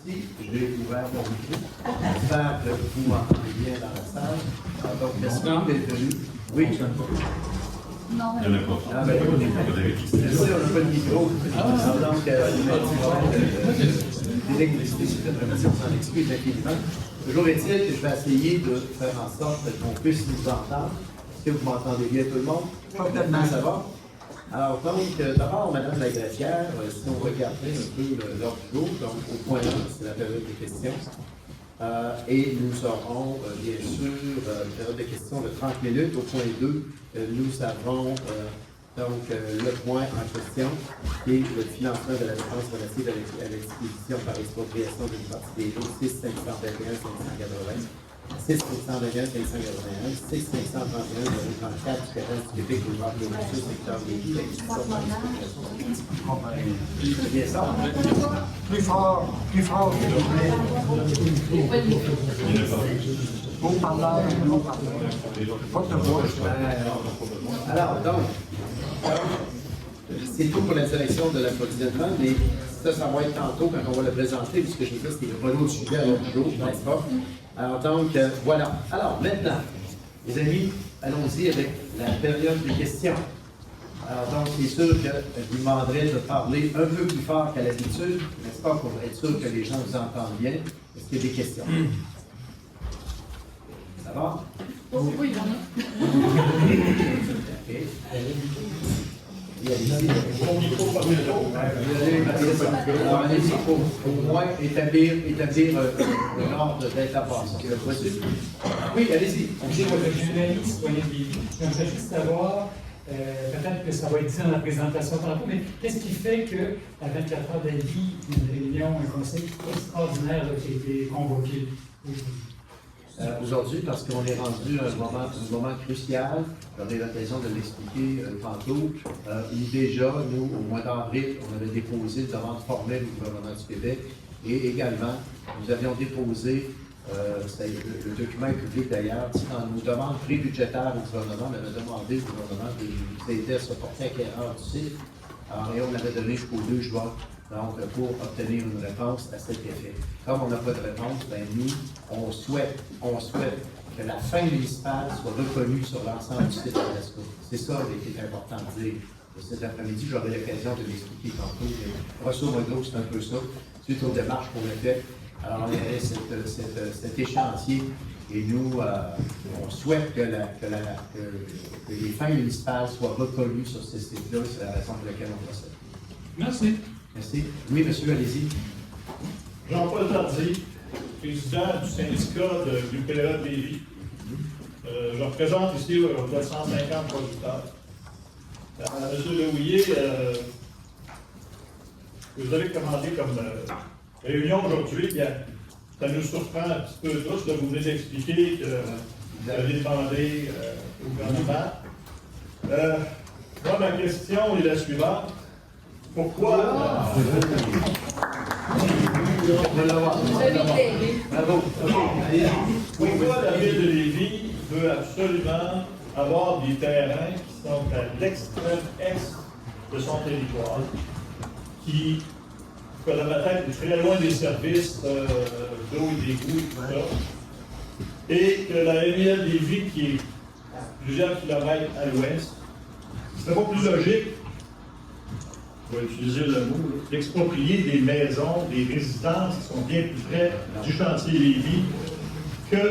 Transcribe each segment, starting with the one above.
Merci. J'ai ouvert mon micro. J'espère que vous m'entendez bien dans la salle. Alors, donc, merci beaucoup d'être venu. Oui. Non, Il n'y en a pas. Ah, ben, merci, on n'a pas de micro. Alors, donc, l'électricité, c'est très merci, on s'en excuse, effectivement. Toujours est-il que je vais essayer de faire en sorte qu'on puisse nous entendre. Est-ce que vous m'entendez bien, tout le monde? Complètement. Ça va? Alors, donc, d'abord, Madame la greffière, si on regardait un peu l'ordre du jour, donc au point 1, c'est la période des questions. Et nous aurons, bien sûr, une période de questions de 30 minutes. Au point 2, nous avons le point en question, qui est le financement de la dépense relative à l'expédition par expropriation d'une partie des lots 6 521 580. 6 521 581, 6 531 034 du Québec du Québec, le Nord de l'Ouest, secteur des villes, c'est bien ça? Plus fort, s'il vous plaît. Haut parleur, pas de voix. Alors, donc, c'est tout pour la direction de l'approvisionnement, mais ça va être tantôt quand on va le présenter, puisque je veux dire, c'est le premier sujet à l'autre jour, n'est-ce pas? Alors, donc, voilà. Alors, maintenant, les amis, allons-y avec la période des questions. Alors, donc, c'est sûr que je vous demanderai de parler un peu plus fort qu'à l'habitude, n'est-ce pas, pour être sûr que les gens vous entendent bien. Est-ce qu'il y a des questions? Ça va? Oui, il y en a. OK. Allez-y, pour au moins établir l'ordre d'intervention. Oui, allez-y. J'ai un ami citoyen de Lévis. J'aimerais juste savoir, peut-être que ça va être dit dans la présentation tantôt, mais qu'est-ce qui fait qu'à 24 heures d'avis, une réunion, un conseil extraordinaire qui a été convoqué aujourd'hui, parce qu'on est rendu à un moment crucial, j'aurai l'occasion de l'expliquer tantôt, où déjà, nous, au mois d'avril, on avait déposé une demande formelle au gouvernement du Québec et également, nous avions déposé, le document est public d'ailleurs, dans nos demandes prébudgétaires au gouvernement, on avait demandé au gouvernement de nous aider à se porter acquéreur du site. Alors, et on avait donné jusqu'au 2 juin. Donc, pour obtenir une réponse à cet effet. Comme on n'a pas de réponse, ben nous, on souhaite que la fin municipale soit reconnue sur l'ensemble du site de l'ESCO. C'est ça qui est important de dire. Cet après-midi, j'aurai l'occasion de l'expliquer tantôt. Grosso modo, c'est un peu ça. Suite aux démarches qu'on a faites, alors il y avait cet échéancier et nous, on souhaite que les fins municipales soient reconnues sur ce site-là. C'est la raison pour laquelle on procède. Merci. Merci. Oui, monsieur, allez-y. Jean-Paul Tardy, président du syndicat du PLA de Lévis. Je représente ici 150 producteurs. Monsieur Lehouillier, vous avez commandé comme réunion aujourd'hui, ça nous surprend un petit peu tous. Là, vous venez d'expliquer que vous avez demandé au gouvernement. Moi, ma question est la suivante. Pourquoi la ville de Lévis veut absolument avoir des terrains qui sont à l'extrême est de son territoire, qui, dans ma tête, est très loin des services d'eau et d'égouts et tout ça, et que la MIL Lévis, qui est plusieurs kilomètres à l'ouest, ce serait pas plus logique, je vais utiliser le mot, d'exproprier des maisons, des résidences qui sont bien plus près du chantier Lévis que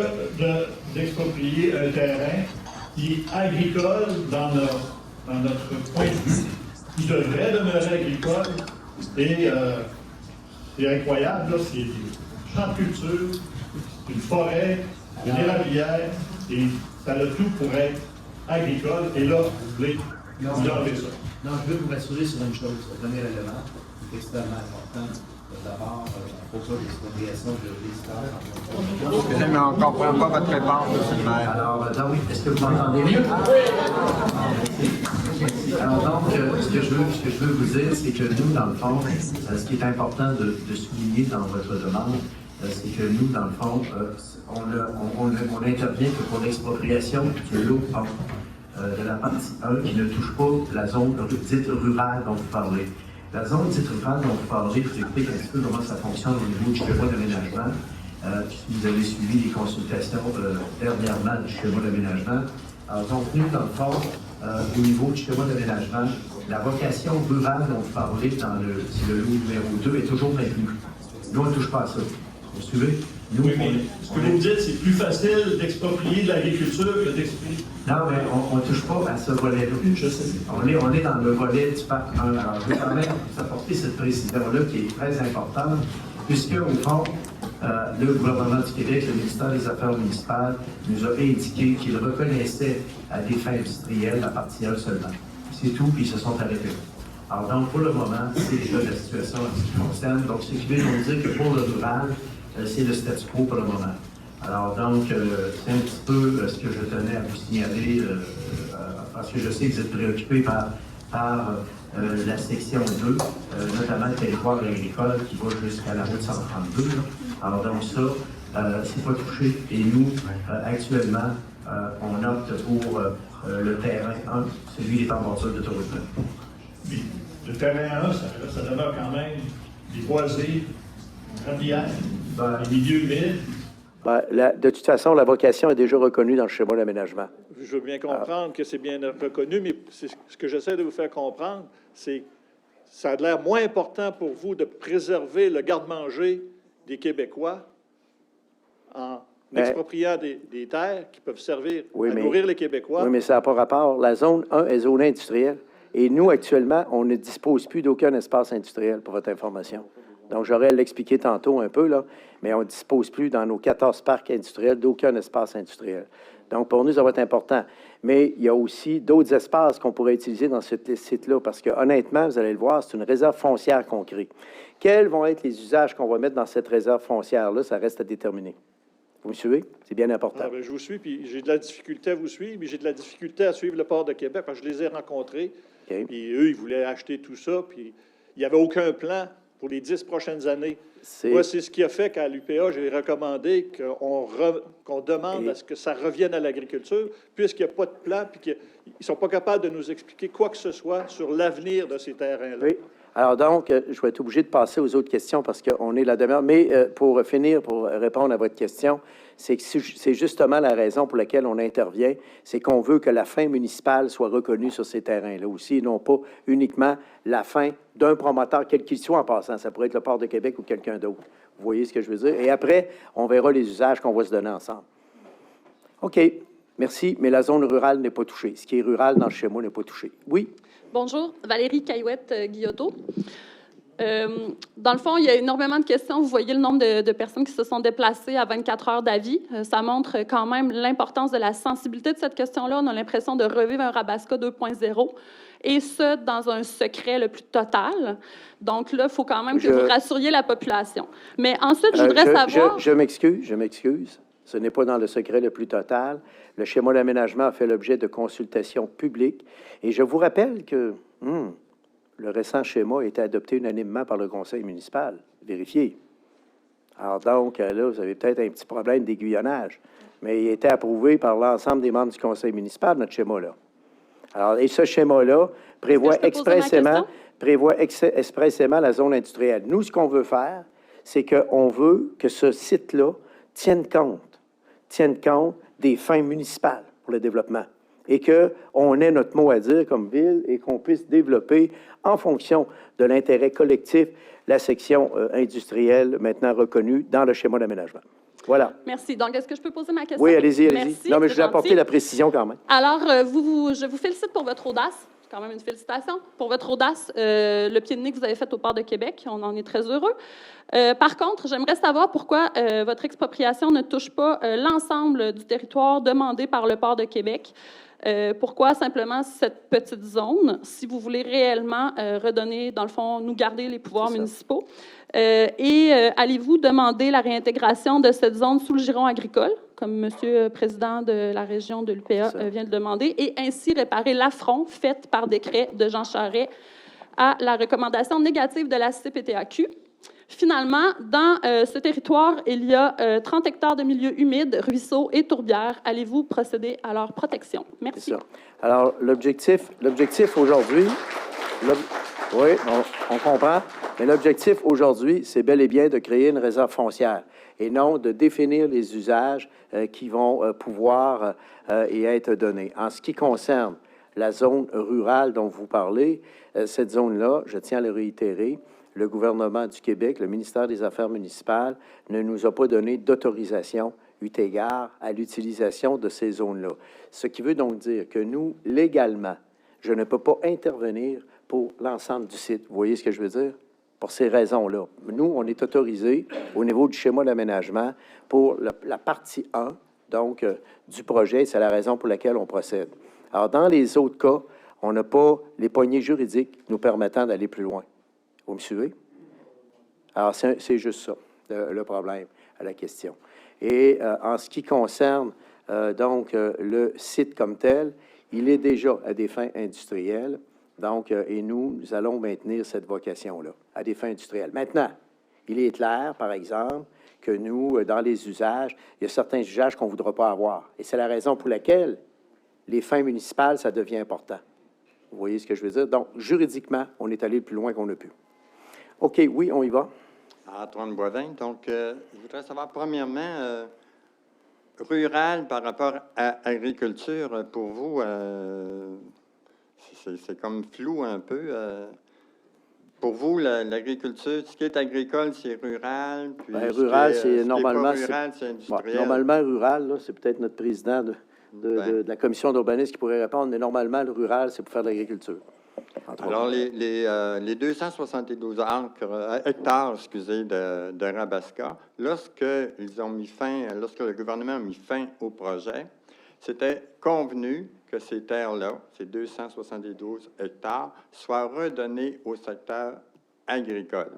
d'exproprier un terrain qui est agricole dans notre point de vue, qui devrait demeurer agricole. Et c'est incroyable, là, c'est des champs de culture, une forêt, une érablière, et ça a tout pour être agricole. Et là, vous voulez enlever ça. Non, je veux vous rassurer sur une chose, le premier élément, c'est extrêmement important. D'abord, à propos de l'expropriation de Excusez, mais on ne comprend pas votre réponse, M. le maire. Alors, oui, est-ce que vous m'entendez mieux? Alors, donc, ce que je veux vous dire, c'est que nous, dans le fond, ce qui est important de souligner dans votre demande, c'est que nous, dans le fond, on intervient que pour l'expropriation du lot de la partie 1 qui ne touche pas la zone dite rurale dont vous parlez. La zone dite rurale dont vous parlez, pour expliquer un petit peu comment ça fonctionne au niveau du schéma d'aménagement. Vous avez suivi les consultations dernièrement du schéma d'aménagement. Alors, donc, nous, dans le fond, au niveau du schéma d'aménagement, la vocation rurale dont vous parlez dans le lot numéro 2 est toujours maintenue. Nous, on ne touche pas à ça. Vous suivez? Nous, Oui, mais ce que vous me dites, c'est plus facile d'exproprier de l'agriculture que d'exproprier. non, mais on ne touche pas à ce volet-là. Je sais. On est dans le volet du parc 1. Alors, je vais quand même vous apporter cette précision-là qui est très importante, puisque, au fond, le gouvernement du Québec, le ministère des Affaires municipales, nous a indiqué qu'il reconnaissait à des fins industrielles la partie 1 seulement. C'est tout, puis ils se sont arrêtés. Alors, donc, pour le moment, c'est déjà la situation en ce qui concerne. Donc, ce qui veut nous dire que pour le rural, c'est le statu quo pour le moment. Alors, donc, c'est un petit peu ce que je tenais à vous signaler, parce que je sais que vous êtes préoccupés par la section 2, notamment le territoire agricole qui va jusqu'à la route 132. Là. Alors, donc, ça, c'est pas touché. Et nous, actuellement, on opte pour le terrain 1, celui des en bordure d'autoroute. Mais le terrain 1, ça demeure quand même des boisés, gravières, des milieux humides. Ben, de toute façon, la vocation est déjà reconnue dans le schéma d'aménagement. Je veux bien comprendre que c'est bien reconnu, mais ce que j'essaie de vous faire comprendre, c'est que ça a l'air moins important pour vous de préserver le garde-manger des Québécois en expropriant des terres qui peuvent servir à nourrir les Québécois. Oui, mais ça n'a pas rapport. La zone 1 est zone industrielle. Et nous, actuellement, on ne dispose plus d'aucun espace industriel, pour votre information. Donc, j'aurais à l'expliquer tantôt un peu, là, mais on ne dispose plus dans nos 14 parcs industriels d'aucun espace industriel. Donc, pour nous, ça va être important. Mais il y a aussi d'autres espaces qu'on pourrait utiliser dans ce site-là, parce que, honnêtement, vous allez le voir, c'est une réserve foncière qu'on crée. Quels vont être les usages qu'on va mettre dans cette réserve foncière-là? Ça reste à déterminer. Vous me suivez? C'est bien important. Ah, bien, je vous suis, puis j'ai de la difficulté à vous suivre, mais j'ai de la difficulté à suivre le port de Québec, parce que je les ai rencontrés, puis eux, ils voulaient acheter tout ça, puis il n'y avait aucun plan pour les 10 prochaines années. Moi, c'est ce qui a fait qu'à l'UPA, j'ai recommandé qu'on demande à ce que ça revienne à l'agriculture, puisqu'il n'y a pas de plan, puis qu'ils ne sont pas capables de nous expliquer quoi que ce soit sur l'avenir de ces terrains-là. Oui. Alors donc, je vais être obligé de passer aux autres questions parce qu'on est la demi-heure. Mais pour finir, pour répondre à votre question, c'est que c'est justement la raison pour laquelle on intervient, c'est qu'on veut que la fin municipale soit reconnue sur ces terrains-là aussi, et non pas uniquement la fin d'un promoteur, quel qu'il soit en passant. Ça pourrait être le Port de Québec ou quelqu'un d'autre. Vous voyez ce que je veux dire? Et après, on verra les usages qu'on va se donner ensemble. OK. Merci, mais la zone rurale n'est pas touchée. Ce qui est rural dans le schéma n'est pas touché. Oui? Bonjour, Valérie Caillouette-Guillotot. Dans le fond, il y a énormément de questions. Vous voyez le nombre de personnes qui se sont déplacées à 24 heures d'avis. Ça montre quand même l'importance de la sensibilité de cette question-là. On a l'impression de revivre un Rabasca 2.0, et ce, dans un secret le plus total. Donc là, il faut quand même que vous rassuriez la population. Mais ensuite, je voudrais savoir... Je m'excuse. Ce n'est pas dans le secret le plus total. Le schéma d'aménagement a fait l'objet de consultations publiques. Et je vous rappelle que le récent schéma a été adopté unanimement par le conseil municipal. Vérifiez. Alors donc, là, vous avez peut-être un petit problème d'aiguillonnage. Mais il a été approuvé par l'ensemble des membres du conseil municipal, notre schéma-là. Alors, et ce schéma-là prévoit expressément la zone industrielle. Nous, ce qu'on veut faire, c'est qu'on veut que ce site-là tienne compte des fins municipales pour le développement et qu'on ait notre mot à dire comme ville et qu'on puisse développer en fonction de l'intérêt collectif la section industrielle maintenant reconnue dans le schéma d'aménagement. Voilà. Merci. Donc, est-ce que je peux poser ma question? Oui, allez-y. Merci. Non, mais je vais apporter la précision quand même. Alors, je vous félicite pour votre audace. C'est quand même une félicitation pour votre audace. Le pied de nez que vous avez fait au Port de Québec, on en est très heureux. Par contre, j'aimerais savoir pourquoi votre expropriation ne touche pas l'ensemble du territoire demandé par le Port de Québec. Pourquoi simplement cette petite zone, si vous voulez réellement redonner, dans le fond, nous garder les pouvoirs municipaux? Allez-vous demander la réintégration de cette zone sous le giron agricole, comme Monsieur le Président de la région de l'UPA vient de demander, et ainsi réparer l'affront fait par décret de Jean Charest à la recommandation négative de la CPTAQ? Finalement, dans ce territoire, il y a 30 hectares de milieux humides, ruisseaux et tourbières. Allez-vous procéder à leur protection? Merci. Alors, l'objectif aujourd'hui... Oui, on comprend. Mais l'objectif aujourd'hui, c'est bel et bien de créer une réserve foncière et non de définir les usages qui vont pouvoir y être donnés. En ce qui concerne la zone rurale dont vous parlez, cette zone-là, je tiens à le réitérer, le gouvernement du Québec, le ministère des Affaires municipales, ne nous a pas donné d'autorisation eu égard à l'utilisation de ces zones-là. Ce qui veut donc dire que nous, légalement, je ne peux pas intervenir pour l'ensemble du site. Vous voyez ce que je veux dire? Pour ces raisons-là. Nous, on est autorisé au niveau du schéma d'aménagement pour la partie 1, donc, du projet. C'est la raison pour laquelle on procède. Alors, dans les autres cas, on n'a pas les poignées juridiques nous permettant d'aller plus loin. Vous me suivez? Alors, c'est juste ça, le problème à la question. Et en ce qui concerne, donc, le site comme tel, il est déjà à des fins industrielles. Donc, et nous allons maintenir cette vocation-là, à des fins industrielles. Maintenant, il est clair, par exemple, que nous, dans les usages, il y a certains usages qu'on ne voudra pas avoir. Et c'est la raison pour laquelle les fins municipales, ça devient important. Vous voyez ce que je veux dire? Donc, juridiquement, on est allé le plus loin qu'on a pu. OK, oui, on y va. Antoine Boivin. Donc, je voudrais savoir, premièrement, rural par rapport à agriculture, pour vous, c'est comme flou un peu. Pour vous, l'agriculture, ce qui est agricole, c'est rural. Puis rural, c'est normalement. Rural, c'est industriel. Normalement, rural, là, c'est peut-être notre président de la commission d'urbanisme qui pourrait répondre, mais normalement, le rural, c'est pour faire de l'agriculture. Alors, les 272 hectares, excusez, de Rabasca, lorsque le gouvernement a mis fin au projet, c'était convenu que ces terres-là, ces 272 hectares, soient redonnées au secteur agricole.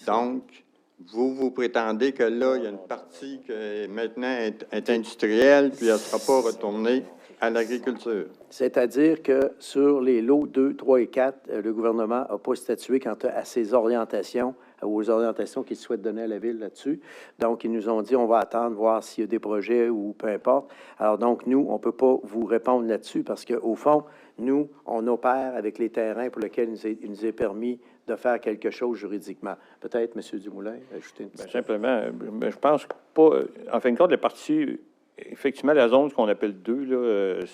Donc, vous prétendez que là, il y a une partie qui maintenant est industrielle, puis elle ne sera pas retournée à l'agriculture. C'est-à-dire que sur les lots 2, 3 et 4, le gouvernement n'a pas statué quant à ses orientations, aux orientations qu'il souhaite donner à la Ville là-dessus. Donc, ils nous ont dit, on va attendre, voir s'il y a des projets ou peu importe. Alors, donc, nous, on ne peut pas vous répondre là-dessus parce qu'au fond, nous, on opère avec les terrains pour lesquels il nous est permis de faire quelque chose juridiquement. Peut-être, M. Dumoulin, ajouter une petite... Simplement, je pense pas... En fin de compte, la partie... Effectivement, la zone, ce qu'on appelle 2, là,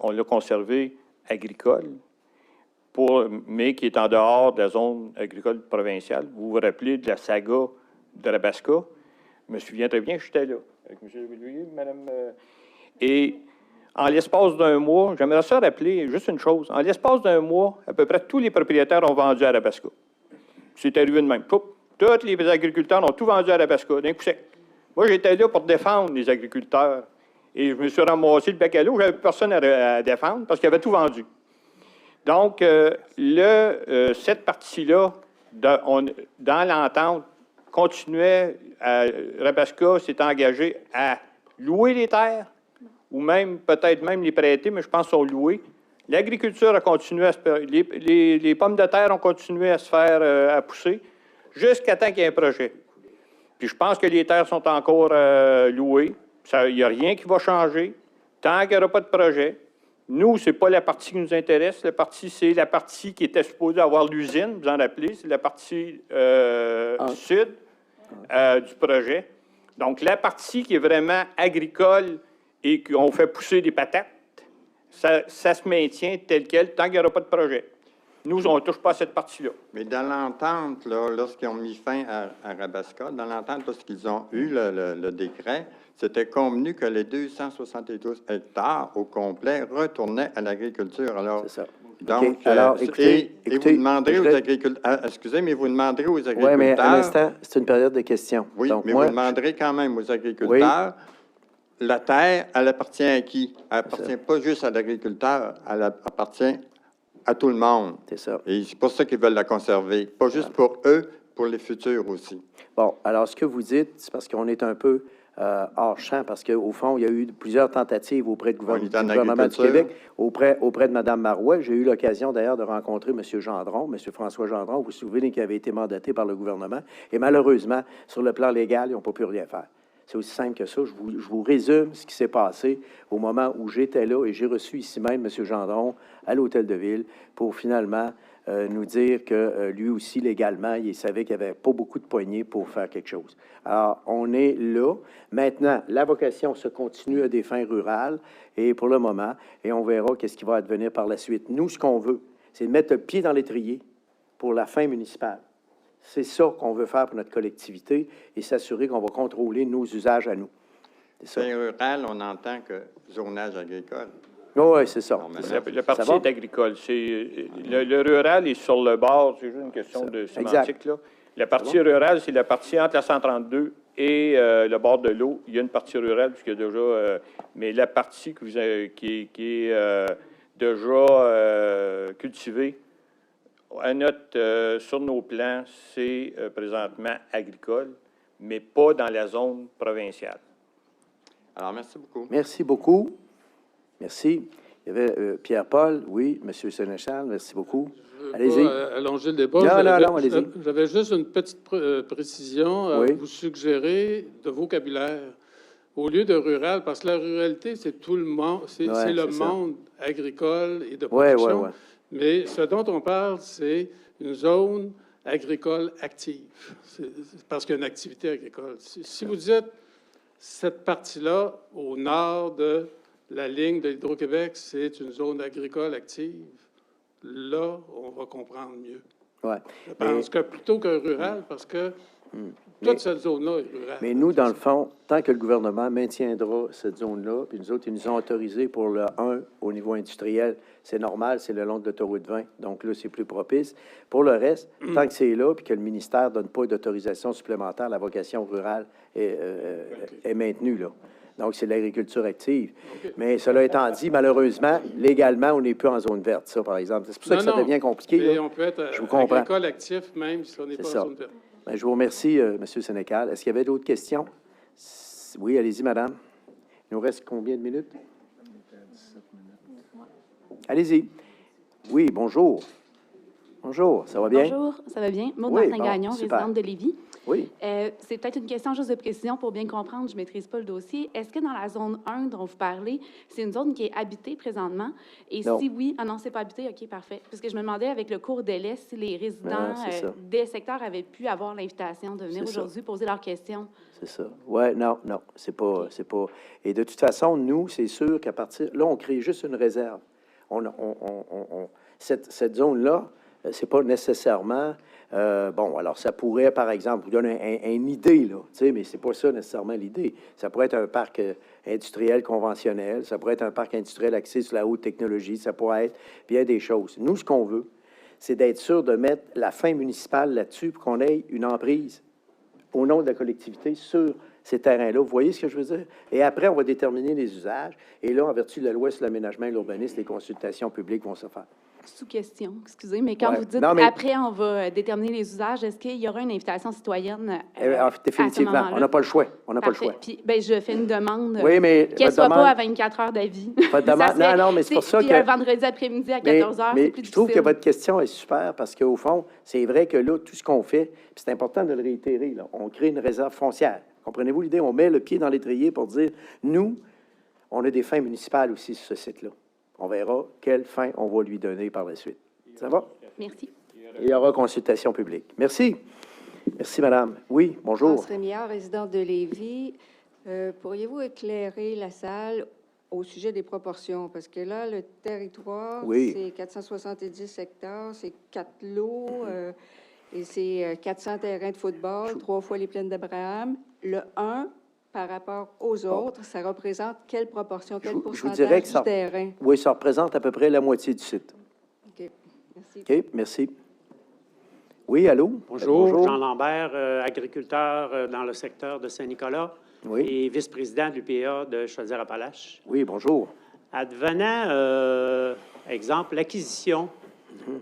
on l'a conservée agricole, mais qui est en dehors de la zone agricole provinciale. Vous vous rappelez de la saga de Rabasca? Je me souviens très bien, j'étais là, avec M. Louis, Mme... et en l'espace d'un mois, j'aimerais ça rappeler juste une chose. En l'espace d'un mois, à peu près tous les propriétaires ont vendu à Rabasca. C'est arrivé de même. Tous les agriculteurs ont tout vendu à Rabasca, d'un coup sec. Moi, j'étais là pour défendre les agriculteurs. Et je me suis ramassé le bec à l'eau. Je n'avais personne à défendre parce qu'ils avaient tout vendu. Donc, cette partie-là, dans l'entente, continuait Rabasca s'est engagé à louer les terres ou même, peut-être même les prêter, mais je pense qu'ils sont loués. L'agriculture a continué à se faire... Les pommes de terre ont continué à se faire à pousser jusqu'à temps qu'il y ait un projet. Puis je pense que les terres sont encore louées. Il n'y a rien qui va changer tant qu'il n'y aura pas de projet. Nous, ce n'est pas la partie qui nous intéresse. C'est la partie qui était supposée avoir l'usine, vous en rappelez. C'est la partie sud du projet. Donc, la partie qui est vraiment agricole et qu'on fait pousser des patates, ça se maintient tel quel tant qu'il n'y aura pas de projet. Nous, on ne touche pas à cette partie-là. Mais dans l'entente, lorsqu'ils ont mis fin à Rabasca, dans l'entente, lorsqu'ils ont eu le décret, c'était convenu que les 272 hectares au complet retournaient à l'agriculture. Alors, c'est ça. Donc, okay. Alors, écoutez, vous demanderez aux agriculteurs... excusez, mais vous demanderez aux agriculteurs... Oui, mais à l'instant, c'est une période de questions. Oui, donc, mais moi, vous demanderez quand même aux agriculteurs... Oui. La terre, elle appartient à qui? Elle appartient pas juste à l'agriculteur, elle appartient à tout le monde. C'est ça. Et c'est pour ça qu'ils veulent la conserver. Pas juste pour eux, pour les futurs aussi. Bon, alors ce que vous dites, c'est parce qu'on est un peu hors champ, parce qu'au fond, il y a eu plusieurs tentatives auprès du gouvernement du Québec, auprès de Mme Marois. J'ai eu l'occasion d'ailleurs de rencontrer M. Gendron, M. François Gendron, vous vous souvenez, qui avait été mandaté par le gouvernement. Et malheureusement, sur le plan légal, ils n'ont pas pu rien faire. C'est aussi simple que ça. Je vous résume ce qui s'est passé au moment où j'étais là et j'ai reçu ici même M. Gendron à l'Hôtel de Ville pour finalement nous dire que lui aussi, légalement, il savait qu'il n'y avait pas beaucoup de poignées pour faire quelque chose. Alors, on est là. Maintenant, la vocation se continue à des fins rurales et pour le moment, et on verra qu'est-ce qui va advenir par la suite. Nous, ce qu'on veut, c'est de mettre le pied dans l'étrier pour la fin municipale. C'est ça qu'on veut faire pour notre collectivité et s'assurer qu'on va contrôler nos usages à nous. C'est ça. C'est rural, on entend que zonage agricole. Oui, c'est ça. Bon, mais C'est ça. Le parti Ça va? est agricole. Le rural est sur le bord. C'est juste une question de sémantique. Là. La partie rurale, c'est la partie entre la 132 et le bord de l'eau. Il y a une partie rurale, puisqu'il y a déjà... mais la partie qui est déjà cultivée, à sur nos plans, c'est présentement agricole, mais pas dans la zone provinciale. Alors, merci beaucoup. Merci beaucoup. Merci. Il y avait Pierre-Paul. Oui, M. Sénéchal, merci beaucoup. Allez-y. Allonger le débat. Non, allez-y. J'avais juste une petite précision. Oui. Vous suggérez de vocabulaire au lieu de rural, parce que la ruralité, c'est tout le monde, c'est le monde agricole et de production. Ouais. Mais ce dont on parle, c'est une zone agricole active. Parce qu'il y a une activité agricole. Si vous dites cette partie-là, au nord de la ligne de l'Hydro-Québec, c'est une zone agricole active, là, on va comprendre mieux. Ouais. Je pense que plutôt que rural, parce que toute cette zone-là est rurale. Mais nous, dans le fond, tant que le gouvernement maintiendra cette zone-là, puis nous autres, ils nous ont autorisé pour le 1 au niveau industriel, c'est normal, c'est le long de l'autoroute 20, donc là, c'est plus propice. Pour le reste, tant que c'est là, puis que le ministère ne donne pas d'autorisation supplémentaire, la vocation rurale est maintenue, là. Donc, c'est l'agriculture active. Okay. Mais cela étant dit, malheureusement, légalement, on n'est plus en zone verte, ça, par exemple. C'est pour ça que ça devient compliqué. Mais là. on peut être Je vous comprends. agricole actif, même si on n'est pas en zone verte. Bien, je vous remercie, M. Sénécal. Est-ce qu'il y avait d'autres questions? Oui, allez-y, madame. Il nous reste combien de minutes? Allez-y. Oui, bonjour. Bonjour, ça va bien? Bonjour, ça va bien. Maud Martin-Gagnon, résidente de Lévis. Oui. C'est peut-être une question juste de précision pour bien comprendre, je ne maîtrise pas le dossier. Est-ce que dans la zone 1 dont vous parlez, c'est une zone qui est habitée présentement? Et non. Si oui, non, c'est pas habité, OK, parfait. Parce que je me demandais avec le court délai si les résidents des secteurs avaient pu avoir l'invitation de venir aujourd'hui poser leurs questions. C'est ça. Oui, non, c'est pas. Et de toute façon, nous, c'est sûr qu'à partir... Là, on crée juste une réserve. Cette zone-là, c'est pas nécessairement... bon, alors ça pourrait, par exemple, vous donner une idée, là, tu sais, mais c'est pas ça nécessairement l'idée. Ça pourrait être un parc industriel conventionnel, ça pourrait être un parc industriel axé sur la haute technologie, ça pourrait être bien des choses. Nous, ce qu'on veut, c'est d'être sûr de mettre la fin municipale là-dessus pour qu'on ait une emprise au nom de la collectivité sur ces terrains-là. Vous voyez ce que je veux dire? Et après, on va déterminer les usages. Et là, en vertu de la loi sur l'aménagement et l'urbanisme, les consultations publiques vont se faire. Sous question, excusez, mais quand vous dites après, on va déterminer les usages, est-ce qu'il y aura une invitation citoyenne définitivement, à ce on n'a pas le choix. On n'a pas le choix. Puis, bien, je fais une demande qu'elle ne soit pas à 24 heures d'avis. Non, mais c'est pour ça que... un vendredi après-midi à 14 heures, c'est plus difficile. Je trouve que votre question est super parce qu'au fond, c'est vrai que là, tout ce qu'on fait, puis c'est important de le réitérer, là, on crée une réserve foncière. Comprenez-vous l'idée? On met le pied dans l'étrier pour dire, nous, on a des fins municipales aussi sur ce site-là. On verra quelle fin on va lui donner par la suite. Ça va? Merci. Il y aura consultation publique. Merci. Merci, madame. Oui, bonjour. France Rémillard, résidente de Lévis. Pourriez-vous éclairer la salle au sujet des proportions? Parce que là, le territoire, c'est 470 hectares, c'est 4 lots, et c'est 400 terrains de football, 3 fois les plaines d'Abraham. Le 1... par rapport aux autres, ça représente quelle proportion, quel pourcentage du terrain? Oui, ça représente à peu près la moitié du site. OK, merci. OK, merci. Oui, allô? Bonjour. Jean Lambert, agriculteur dans le secteur de Saint-Nicolas et vice-président de l'UPA de Chaudière-Appalaches. Oui, bonjour. Advenant, exemple, l'acquisition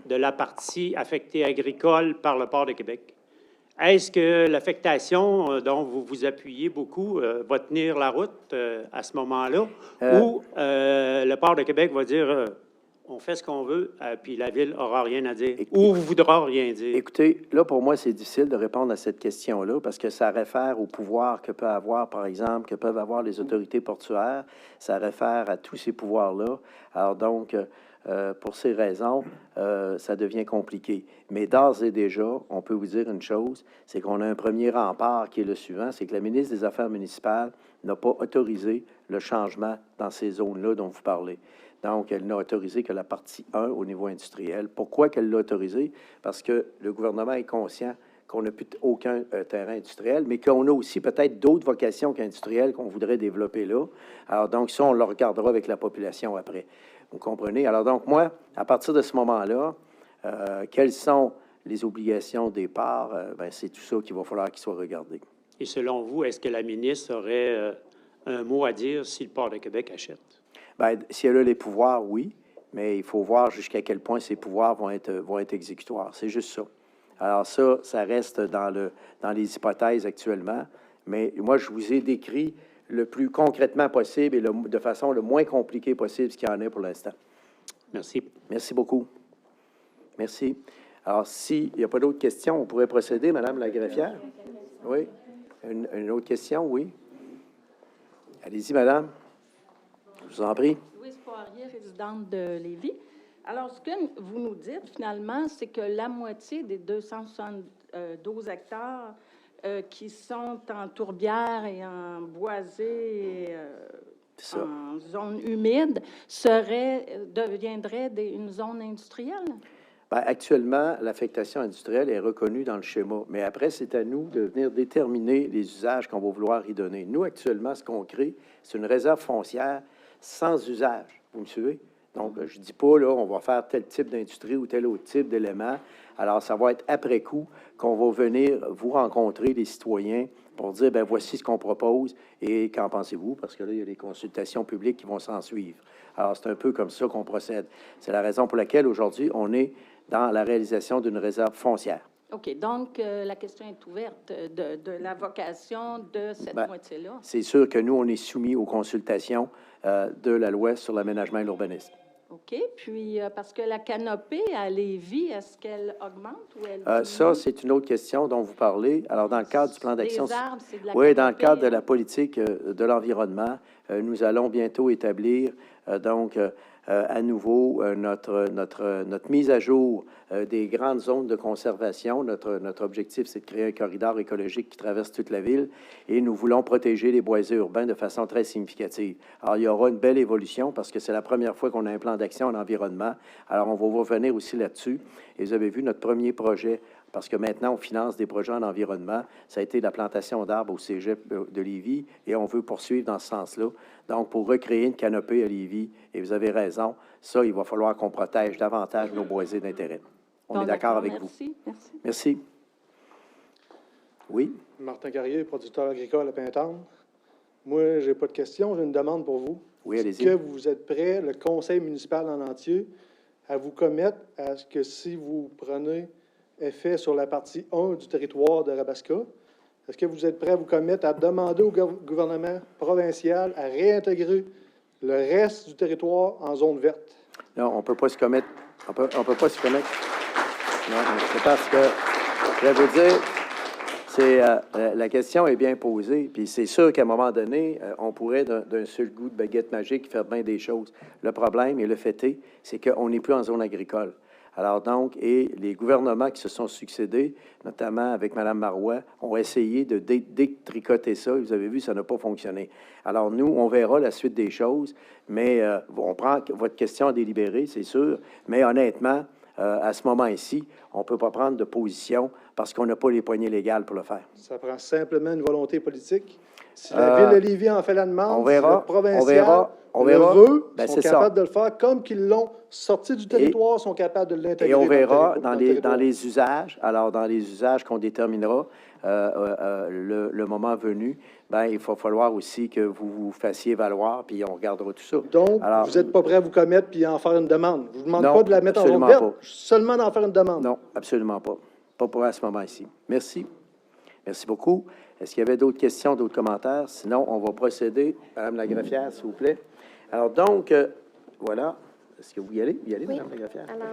de la partie affectée agricole par le Port de Québec. Est-ce que l'affectation dont vous vous appuyez beaucoup va tenir la route à ce moment-là? Ou le Port de Québec va dire on fait ce qu'on veut, puis la Ville n'aura rien à dire, ou voudra rien dire? Écoutez, là, pour moi, c'est difficile de répondre à cette question-là parce que ça réfère au pouvoir que peut avoir, par exemple, que peuvent avoir les autorités portuaires. Ça réfère à tous ces pouvoirs-là. Alors donc, pour ces raisons, ça devient compliqué. Mais d'ores et déjà, on peut vous dire une chose, c'est qu'on a un premier rempart qui est le suivant, c'est que la ministre des Affaires municipales n'a pas autorisé le changement dans ces zones-là dont vous parlez. Donc, elle n'a autorisé que la partie 1 au niveau industriel. Pourquoi qu'elle l'a autorisé? Parce que le gouvernement est conscient qu'on n'a plus aucun terrain industriel, mais qu'on a aussi peut-être d'autres vocations qu'industrielles qu'on voudrait développer là. Alors, donc, ça, on le regardera avec la population après. Vous comprenez? Alors, donc, moi, à partir de ce moment-là, quelles sont les obligations des parts? Bien, c'est tout ça qu'il va falloir qu'il soit regardé. Et selon vous, est-ce que la ministre aurait un mot à dire si le Port de Québec achète? Bien, si elle a les pouvoirs, oui, mais il faut voir jusqu'à quel point ces pouvoirs vont être exécutoires. C'est juste ça. Alors ça reste dans les hypothèses actuellement, mais moi, je vous ai décrit le plus concrètement possible et de façon le moins compliquée possible ce qu'il y en a pour l'instant. Merci. Merci beaucoup. Merci. Alors, s'il n'y a pas d'autres questions, on pourrait procéder, Madame la greffière. Oui. Une autre question, oui. Allez-y, Madame. Je vous en prie. Louise Poirier, résidente de Lévis. Alors, ce que vous nous dites, finalement, c'est que la moitié des 272 hectares qui sont en tourbière et en boisé et en zone humide deviendraient une zone industrielle? Bien, actuellement, l'affectation industrielle est reconnue dans le schéma, mais après, c'est à nous de venir déterminer les usages qu'on va vouloir y donner. Nous, actuellement, ce qu'on crée, c'est une réserve foncière sans usage. Vous me suivez? Donc, je ne dis pas, là, on va faire tel type d'industrie ou tel autre type d'élément. Alors, ça va être après coup qu'on va venir vous rencontrer, les citoyens, pour dire, bien, voici ce qu'on propose et qu'en pensez-vous? Parce que là, il y a des consultations publiques qui vont s'en suivre. Alors, c'est un peu comme ça qu'on procède. C'est la raison pour laquelle, aujourd'hui, on est dans la réalisation d'une réserve foncière. OK. Donc, la question est ouverte de la vocation de cette moitié-là. C'est sûr que nous, on est soumis aux consultations de la loi sur l'aménagement et l'urbanisme. OK. Puis, parce que la canopée à Lévis, est-ce qu'elle augmente ou elle diminue? Ça, c'est une autre question dont vous parlez. Alors, dans le cadre du plan d'action... Les arbres, c'est de la Oui, canopée, dans le cadre de la politique de l'environnement, nous allons bientôt établir, à nouveau, notre mise à jour des grandes zones de conservation. Notre objectif, c'est de créer un corridor écologique qui traverse toute la ville et nous voulons protéger les boisés urbains de façon très significative. Alors, il y aura une belle évolution parce que c'est la première fois qu'on a un plan d'action en environnement. Alors, on va revenir aussi là-dessus. Et vous avez vu notre premier projet, parce que maintenant, on finance des projets en environnement. Ça a été la plantation d'arbres au cégep de Lévis et on veut poursuivre dans ce sens-là. Donc, pour recréer une canopée à Lévis, et vous avez raison, ça, il va falloir qu'on protège davantage nos boisés d'intérêt. On est d'accord avec vous. Merci. Merci. Oui? Martin Carrier, producteur agricole à Pintendre. Moi, je n'ai pas de questions, j'ai une demande pour vous. Oui, allez-y. Est-ce que vous êtes prêt, le conseil municipal en entier, à vous commettre à ce que si vous prenez effet sur la partie 1 du territoire de Rabaska, est-ce que vous êtes prêt à vous commettre à demander au gouvernement provincial à réintégrer le reste du territoire en zone verte? Non, on ne peut pas se commettre. On peut pas se commettre. Non, c'est parce que, je vais vous dire, la question est bien posée, puis c'est sûr qu'à un moment donné, on pourrait, d'un seul coup de baguette magique, faire bien des choses. Le problème, et le fait est, c'est qu'on n'est plus en zone agricole. Alors donc, et les gouvernements qui se sont succédés, notamment avec Mme Marois, ont essayé de détricoter ça. Vous avez vu, ça n'a pas fonctionné. Alors nous, on verra la suite des choses, mais on prend votre question à délibérer, c'est sûr, mais honnêtement, à ce moment-ci, on ne peut pas prendre de position parce qu'on n'a pas les poignées légales pour le faire. Ça prend simplement une volonté politique. Si la Ville de Lévis en fait la demande, on verra, si le provincial on verra, le veut, ben, sont capables de le faire comme qu'ils l'ont sorti du territoire, sont capables de l'intégrer. Et on verra dans les usages, alors dans les usages qu'on déterminera le moment venu, ben, il va falloir aussi que vous vous fassiez valoir, puis on regardera tout ça. Donc, alors, vous n'êtes pas prêt à vous commettre puis à en faire une demande. Je ne vous demande pas de la mettre en zone verte, seulement d'en faire une demande. Non, absolument pas. Pas pour à ce moment-ci. Merci. Merci beaucoup. Est-ce qu'il y avait d'autres questions, d'autres commentaires? Sinon, on va procéder. Madame la greffière, s'il vous plaît. Alors, donc, voilà. Est-ce que vous y allez? Oui. Madame la greffière? Alors,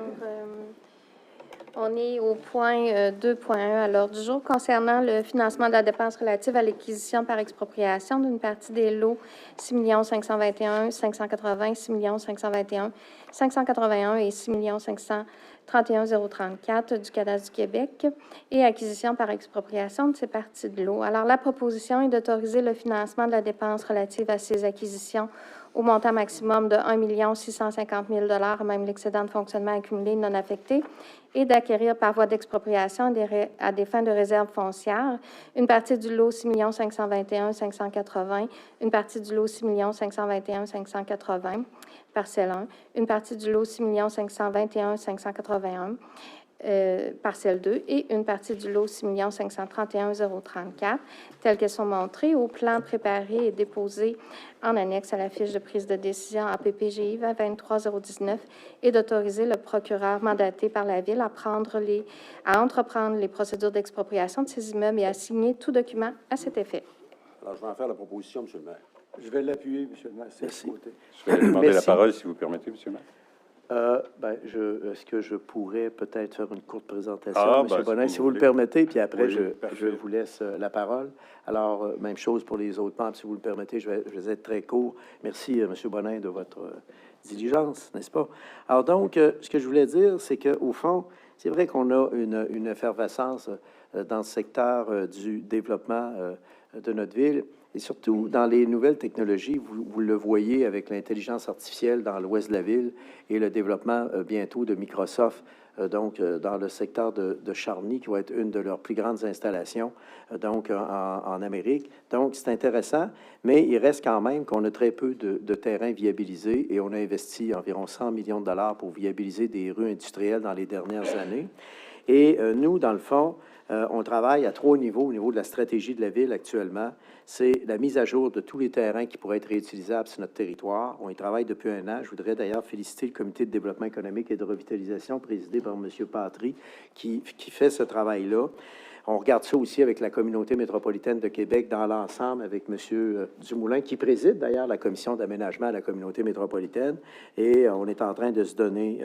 On est au point 2.1 à l'ordre du jour concernant le financement de la dépense relative à l'acquisition par expropriation d'une partie des lots 6 521 580, 6 521 581 et 6 531 034 du Cadastre du Québec et acquisition par expropriation de ces parties de lots. Alors, la proposition est d'autoriser le financement de la dépense relative à ces acquisitions au montant maximum de 1 650 000 $, même l'excédent de fonctionnement accumulé non affecté, et d'acquérir par voie d'expropriation à des fins de réserve foncière une partie du lot 6 521 580, une partie du lot 6 521 580, parcelle 1, une partie du lot 6 521 581, parcelle 2, et une partie du lot 6 531 034, telles qu'elles sont montrées au plan préparé et déposé en annexe à la fiche de prise de décision APPGI 23019 et d'autoriser le procureur mandaté par la Ville à entreprendre les procédures d'expropriation de ces immeubles et à signer tout document à cet effet. Alors, je vais en faire la proposition, M. le maire. Je vais l'appuyer, M. le maire. Merci. Je vais demander la Merci. parole, si vous permettez, M. le maire. Est-ce que je pourrais peut-être faire une courte présentation, Ah, M. Bonin, si vous le permettez, puis après, Oui, je parfait. vous laisse la parole. Alors, même chose pour les autres membres, si vous le permettez, je vais être très court. Merci, M. Bonin, de votre diligence, n'est-ce pas? Alors donc, ce que je voulais dire, c'est qu'au fond, c'est vrai qu'on a une effervescence dans le secteur du développement de notre ville, et surtout dans les nouvelles technologies, vous le voyez avec l'intelligence artificielle dans l'ouest de la ville et le développement bientôt de Microsoft, dans le secteur de Charny, qui va être une de leurs plus grandes installations, en Amérique. Donc, c'est intéressant, mais il reste quand même qu'on a très peu de terrains viabilisés et on a investi environ 100 millions de dollars pour viabiliser des rues industrielles dans les dernières années. Et nous, dans le fond, on travaille à 3 niveaux au niveau de la stratégie de la Ville actuellement. C'est la mise à jour de tous les terrains qui pourraient être réutilisables sur notre territoire. On y travaille depuis 1 an. Je voudrais d'ailleurs féliciter le Comité de développement économique et de revitalisation présidé par M. Patry qui fait ce travail-là. On regarde ça aussi avec la communauté métropolitaine de Québec dans l'ensemble, avec M. Dumoulin, qui préside d'ailleurs la commission d'aménagement à la communauté métropolitaine. Et on est en train de se donner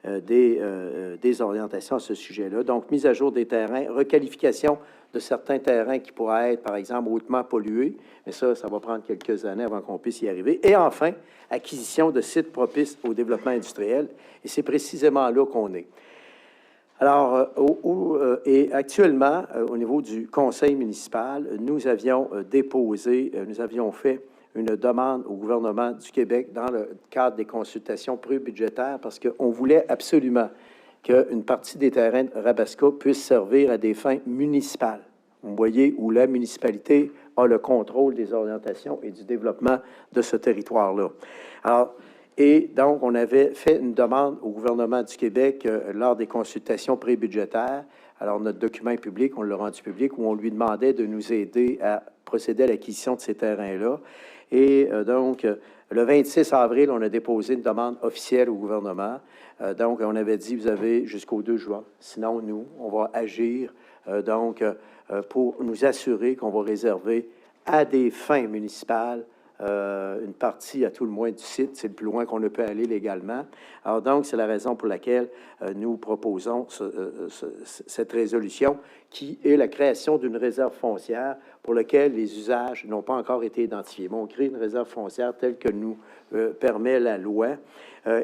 des orientations à ce sujet-là. Donc, mise à jour des terrains, requalification de certains terrains qui pourraient être, par exemple, hautement pollués. Mais ça va prendre quelques années avant qu'on puisse y arriver. Et enfin, acquisition de sites propices au développement industriel. Et c'est précisément là qu'on est. Alors, et actuellement, au niveau du conseil municipal, nous avions fait une demande au gouvernement du Québec dans le cadre des consultations pré-budgétaires parce qu'on voulait absolument qu'une partie des terrains de Rabasca puisse servir à des fins municipales. Vous voyez, où la municipalité a le contrôle des orientations et du développement de ce territoire-là. Alors, et donc, on avait fait une demande au gouvernement du Québec lors des consultations pré-budgétaires. Alors, notre document est public, on l'a rendu public, où on lui demandait de nous aider à procéder à l'acquisition de ces terrains-là. Et donc, le 26 avril, on a déposé une demande officielle au gouvernement. Donc, on avait dit, vous avez jusqu'au 2 juin. Sinon, nous, on va agir pour nous assurer qu'on va réserver à des fins municipales une partie, à tout le moins, du site. C'est le plus loin qu'on ne peut aller légalement. Alors donc, c'est la raison pour laquelle nous proposons cette résolution qui est la création d'une réserve foncière pour laquelle les usages n'ont pas encore été identifiés. Mais on crée une réserve foncière telle que nous permet la loi.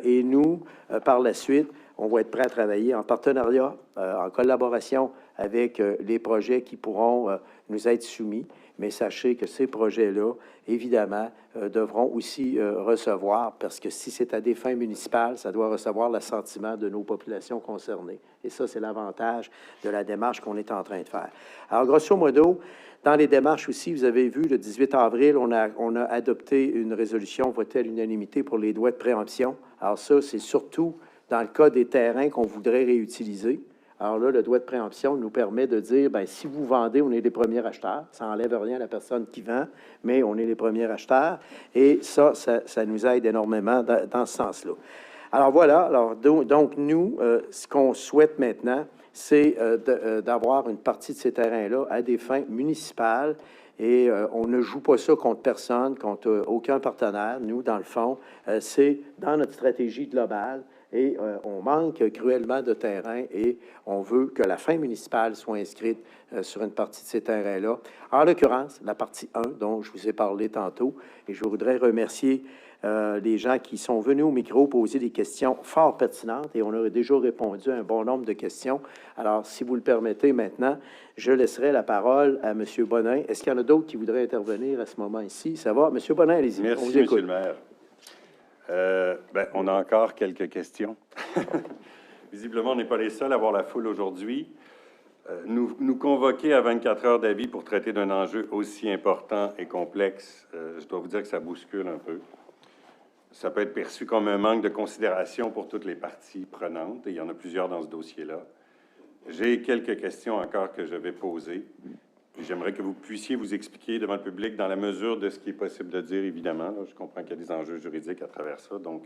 Et nous, par la suite, on va être prêt à travailler en partenariat, en collaboration avec les projets qui pourront nous être soumis. Mais sachez que ces projets-là, évidemment, devront aussi recevoir, parce que si c'est à des fins municipales, ça doit recevoir l'assentiment de nos populations concernées. Et ça, c'est l'avantage de la démarche qu'on est en train de faire. Alors, grosso modo, dans les démarches aussi, vous avez vu, le 18 avril, on a adopté une résolution votée à l'unanimité pour les droits de préemption. Alors ça, c'est surtout dans le cas des terrains qu'on voudrait réutiliser. Alors là, le droit de préemption nous permet de dire, bien, si vous vendez, on est les premiers acheteurs. Ça n'enlève rien à la personne qui vend, mais on est les premiers acheteurs. Et ça nous aide énormément dans ce sens-là. Alors voilà, alors, donc nous, ce qu'on souhaite maintenant, c'est d'avoir une partie de ces terrains-là à des fins municipales. Et on ne joue pas ça contre personne, contre aucun partenaire. Nous, dans le fond, c'est dans notre stratégie globale Et on manque cruellement de terrain et on veut que la fin municipale soit inscrite sur une partie de ces terrains-là. En l'occurrence, la partie 1, dont je vous ai parlé tantôt. Et je voudrais remercier les gens qui sont venus au micro poser des questions fort pertinentes et on a déjà répondu à un bon nombre de questions. Alors, si vous le permettez maintenant, je laisserai la parole à M. Bonin. Est-ce qu'il y en a d'autres qui voudraient intervenir à ce moment ici? Ça va? M. Bonin, allez-y. Merci, M. le maire. On a encore quelques questions. Visiblement, on n'est pas les seuls à voir la foule aujourd'hui. Nous convoquer à 24 heures d'avis pour traiter d'un enjeu aussi important et complexe, je dois vous dire que ça bouscule un peu. Ça peut être perçu comme un manque de considération pour toutes les parties prenantes, et il y en a plusieurs dans ce dossier-là. J'ai quelques questions encore que je vais poser. J'aimerais que vous puissiez vous expliquer devant le public dans la mesure de ce qui est possible de dire, évidemment. Là, je comprends qu'il y a des enjeux juridiques à travers ça, donc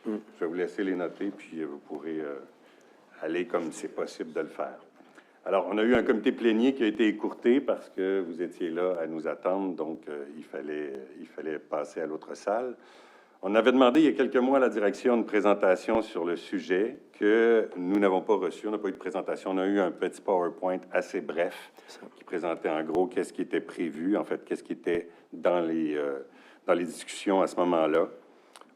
je vais vous laisser les noter, puis vous pourrez aller comme c'est possible de le faire. Alors, on a eu un comité plénier qui a été écourté parce que vous étiez là à nous attendre, donc il fallait passer à l'autre salle. On avait demandé il y a quelques mois à la direction une présentation sur le sujet que nous n'avons pas reçu. On n'a pas eu de présentation. On a eu un petit PowerPoint assez bref qui présentait en gros qu'est-ce qui était prévu, en fait, qu'est-ce qui était dans les discussions à ce moment-là.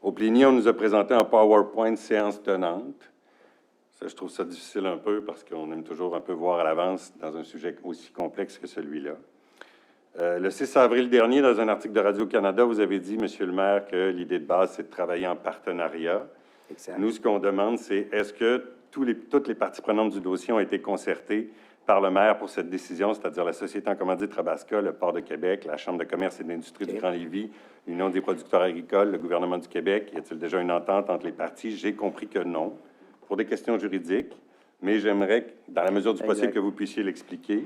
Au plénier, on nous a présenté un PowerPoint séance tenante. Ça, je trouve ça difficile un peu parce qu'on aime toujours un peu voir à l'avance dans un sujet aussi complexe que celui-là. Le 6 avril dernier, dans un article de Radio-Canada, vous avez dit, Monsieur le maire, que l'idée de base, c'est de travailler en partenariat. Exact. Nous, ce qu'on demande, c'est est-ce que toutes les parties prenantes du dossier ont été concertées par le maire pour cette décision, c'est-à-dire la Société en commandite Rabasca, le Port de Québec, la Chambre de commerce et d'industrie du Grand Lévis, l'Union des producteurs agricoles, le gouvernement du Québec. Y a-t-il déjà une entente entre les parties? J'ai compris que non, pour des questions juridiques, mais j'aimerais, dans la mesure du possible, que vous puissiez l'expliquer.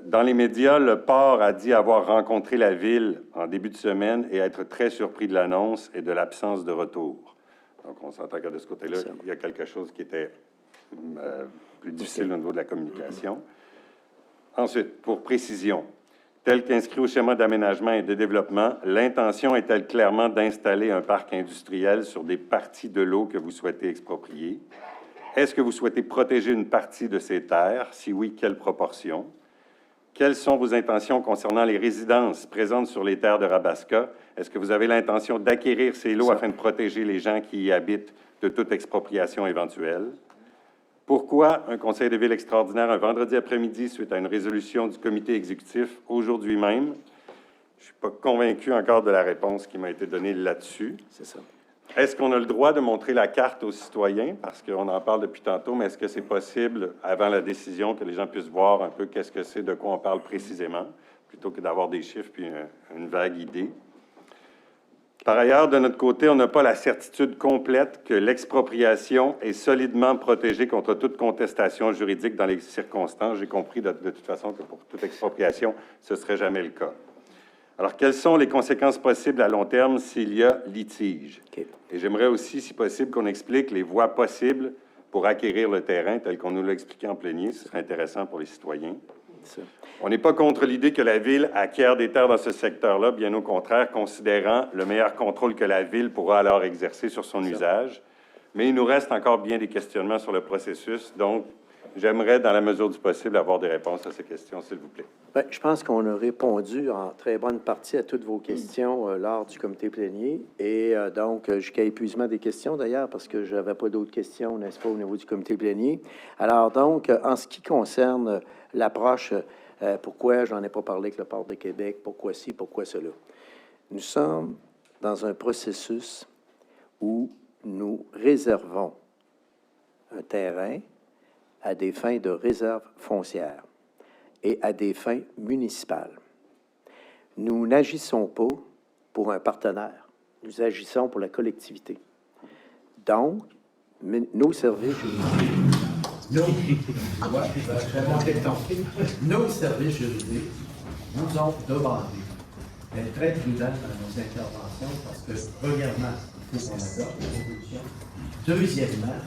Dans les médias, le port a dit avoir rencontré la ville en début de semaine et être très surpris de l'annonce et de l'absence de retour. Donc, on s'entend que de ce côté-là, il y a quelque chose qui était plus difficile au niveau de la communication. Ensuite, pour précision, tel qu'inscrit au schéma d'aménagement et de développement, l'intention est-elle clairement d'installer un parc industriel sur des parties de l'eau que vous souhaitez exproprier? Est-ce que vous souhaitez protéger une partie de ces terres? Si oui, quelle proportion? Quelles sont vos intentions concernant les résidences présentes sur les terres de Rabasca? Est-ce que vous avez l'intention d'acquérir ces lots afin de protéger les gens qui y habitent de toute expropriation éventuelle? Pourquoi un conseil de ville extraordinaire un vendredi après-midi suite à une résolution du comité exécutif aujourd'hui même? Je ne suis pas convaincu encore de la réponse qui m'a été donnée là-dessus. C'est ça. Est-ce qu'on a le droit de montrer la carte aux citoyens? Parce qu'on en parle depuis tantôt, mais est-ce que c'est possible, avant la décision, que les gens puissent voir un peu qu'est-ce que c'est, de quoi on parle précisément, plutôt que d'avoir des chiffres puis une vague idée? Par ailleurs, de notre côté, on n'a pas la certitude complète que l'expropriation est solidement protégée contre toute contestation juridique dans les circonstances. J'ai compris de toute façon que pour toute expropriation, ce ne serait jamais le cas. Alors, quelles sont les conséquences possibles à long terme s'il y a litige? Okay. Et j'aimerais aussi, si possible, qu'on explique les voies possibles pour acquérir le terrain, tel qu'on nous l'a expliqué en plénier. Ce serait intéressant pour les citoyens. On n'est pas contre l'idée que la Ville acquiert des terres dans ce secteur-là, bien au contraire, considérant le meilleur contrôle que la Ville pourra alors exercer sur son usage. Mais il nous reste encore bien des questionnements sur le processus, donc j'aimerais, dans la mesure du possible, avoir des réponses à ces questions, s'il vous plaît. Bien, je pense qu'on a répondu en très bonne partie à toutes vos questions lors du comité plénier. Et donc, jusqu'à épuisement des questions, d'ailleurs, parce que je n'avais pas d'autres questions, n'est-ce pas, au niveau du comité plénier. Alors, donc, en ce qui concerne l'approche, pourquoi je n'en ai pas parlé avec le Port de Québec, pourquoi ci, pourquoi cela. Nous sommes dans un processus où nous réservons un terrain à des fins de réserve foncière et à des fins municipales. Nous n'agissons pas pour un partenaire, nous agissons pour la collectivité. Donc, nos services juridiques, nos services juridiques nous ont demandé d'être très prudents dans nos interventions parce que, premièrement, il faut qu'on adopte la solution. Deuxièmement,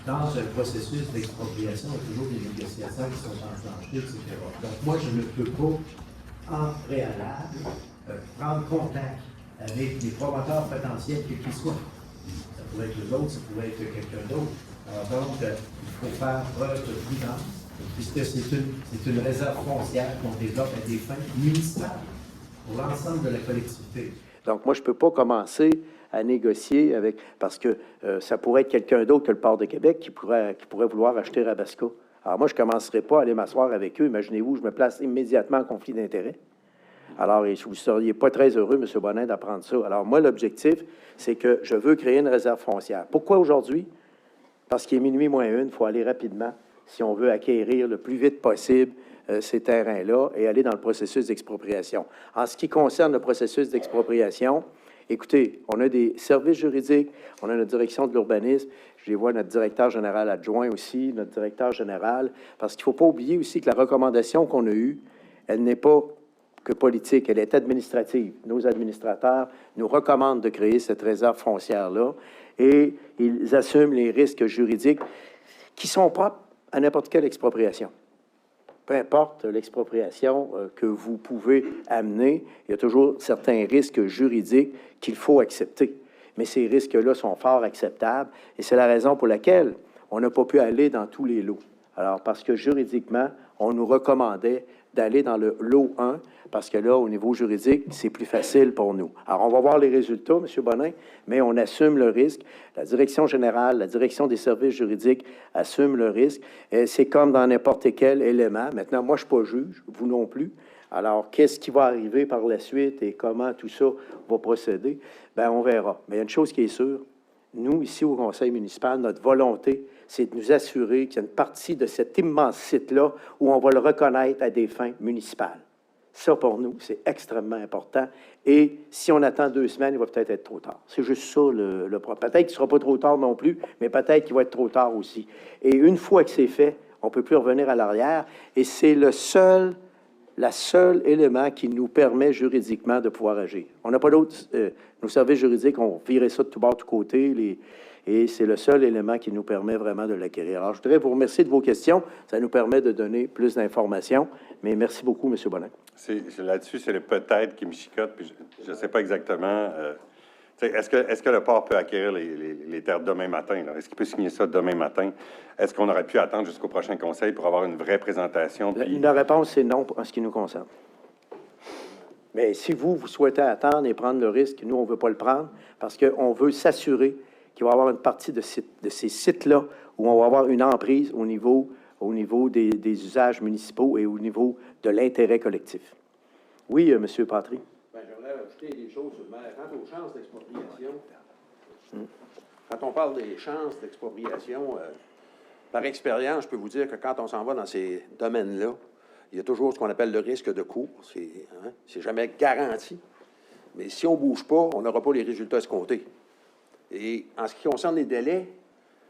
dans un processus d'expropriation, il y a toujours des négociations qui sont enclenchées, etc. Donc, moi, je ne peux pas, en préalable, prendre contact avec les promoteurs potentiels, quels qu'ils soient. Ça pourrait être eux autres, ça pourrait être quelqu'un d'autre. Alors donc, il faut faire preuve de prudence, puisque c'est une réserve foncière qu'on développe à des fins municipales pour l'ensemble de la collectivité. Donc, moi, je ne peux pas commencer à négocier avec, parce que ça pourrait être quelqu'un d'autre que le Port de Québec qui pourrait vouloir acheter Rabasca. Alors, moi, je ne commencerai pas à aller m'asseoir avec eux. Imaginez-vous, je me place immédiatement en conflit d'intérêts. Alors, vous ne seriez pas très heureux, M. Bonin, d'apprendre ça. Alors, moi, l'objectif, c'est que je veux créer une réserve foncière. Pourquoi aujourd'hui? Parce qu'il est minuit moins une, il faut aller rapidement si on veut acquérir le plus vite possible ces terrains-là et aller dans le processus d'expropriation. En ce qui concerne le processus d'expropriation, écoutez, on a des services juridiques, on a notre direction de l'urbanisme, je les vois, notre directeur général adjoint aussi, notre directeur général, parce qu'il ne faut pas oublier aussi que la recommandation qu'on a eue, elle n'est pas que politique, elle est administrative. Nos administrateurs nous recommandent de créer cette réserve foncière-là et ils assument les risques juridiques qui sont propres à n'importe quelle expropriation. Peu importe l'expropriation que vous pouvez amener, il y a toujours certains risques juridiques qu'il faut accepter. Mais ces risques-là sont fort acceptables et c'est la raison pour laquelle on n'a pas pu aller dans tous les lots. Alors, parce que juridiquement, on nous recommandait d'aller dans le lot 1, parce que là, au niveau juridique, c'est plus facile pour nous. Alors, on va voir les résultats, M. Bonin, mais on assume le risque. La direction générale, la direction des services juridiques assume le risque. C'est comme dans n'importe quel élément. Maintenant, moi, je ne suis pas juge, vous non plus. Alors, qu'est-ce qui va arriver par la suite et comment tout ça va procéder? Bien, on verra. Mais il y a une chose qui est sûre. Nous, ici, au conseil municipal, notre volonté, c'est de nous assurer qu'il y a une partie de cet immense site-là où on va le reconnaître à des fins municipales. Ça, pour nous, c'est extrêmement important. Et si on attend 2 semaines, il va peut-être être trop tard. C'est juste ça le problème. Peut-être qu'il ne sera pas trop tard non plus, mais peut-être qu'il va être trop tard aussi. Et une fois que c'est fait, on ne peut plus revenir à l'arrière. Et c'est le seul élément qui nous permet juridiquement de pouvoir agir. On n'a pas d'autres... nos services juridiques ont viré ça de tout bord, de tout côté, et c'est le seul élément qui nous permet vraiment de l'acquérir. Alors, je voudrais vous remercier de vos questions. Ça nous permet de donner plus d'informations. Mais merci beaucoup, M. Bonin. Là-dessus, c'est le peut-être qui me chicote, puis je ne sais pas exactement... est-ce que le port peut acquérir les terres demain matin? Est-ce qu'il peut signer ça demain matin? Est-ce qu'on aurait pu attendre jusqu'au prochain conseil pour avoir une vraie présentation? Puis... La réponse, c'est non en ce qui nous concerne. Mais si vous souhaitez attendre et prendre le risque, nous, on ne veut pas le prendre parce qu'on veut s'assurer qu'il va y avoir une partie de ces sites-là où on va avoir une emprise au niveau des usages municipaux et au niveau de l'intérêt collectif. Oui, M. Patry. J'aimerais ajouter des choses sur le maire. Quant aux chances d'expropriation, quand on parle des chances d'expropriation, par expérience, je peux vous dire que quand on s'en va dans ces domaines-là, il y a toujours ce qu'on appelle le risque de cours. C'est jamais garanti. Mais si on ne bouge pas, on n'aura pas les résultats escomptés. Et en ce qui concerne les délais,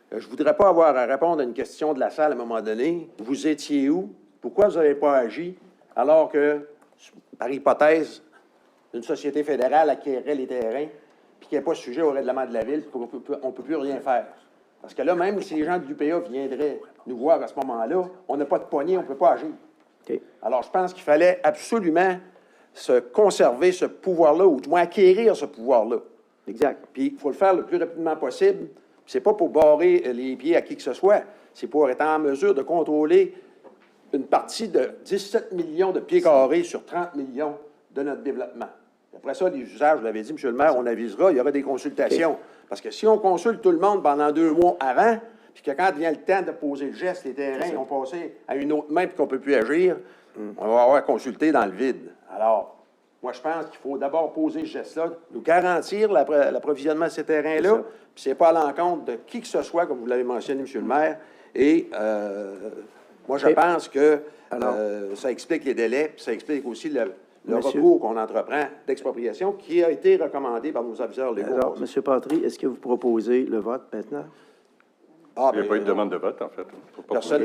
je ne voudrais pas avoir à répondre à une question de la salle à un moment donné. Vous étiez où? Pourquoi vous n'avez pas agi alors que, par hypothèse, une société fédérale acquérait les terrains puis qu'il n'y a pas sujet au règlement de la ville, on ne peut plus rien faire. Parce que là, même si les gens de l'UPA viendraient nous voir à ce moment-là, on n'a pas de poignée, on ne peut pas agir. Okay. Alors, je pense qu'il fallait absolument se conserver ce pouvoir-là, ou du moins acquérir ce pouvoir-là. Exact. Puis, il faut le faire le plus rapidement possible. C'est pas pour barrer les pieds à qui que ce soit, c'est pour être en mesure de contrôler une partie de 17 millions de pieds carrés sur 30 millions de notre développement. Après ça, les usages, vous l'avez dit, M. le maire, on avisera, il y aura des consultations. Okay. Parce que si on consulte tout le monde pendant 2 mois avant, puis que quand vient le temps de poser le geste, les terrains ont passé à une autre main puis qu'on ne peut plus agir, on va avoir consulté dans le vide. Alors, moi, je pense qu'il faut d'abord poser ce geste-là, nous garantir l'approvisionnement de ces terrains-là, puis c'est pas à l'encontre de qui que ce soit, comme vous l'avez mentionné, M. le maire. Et moi, je pense que ça explique les délais, puis ça explique aussi le recours qu'on entreprend d'expropriation qui a été recommandé par nos aviseurs légaux. Alors, M. Patry, est-ce que vous proposez le vote maintenant? Il n'y a pas eu de demande de vote, en fait. Personne,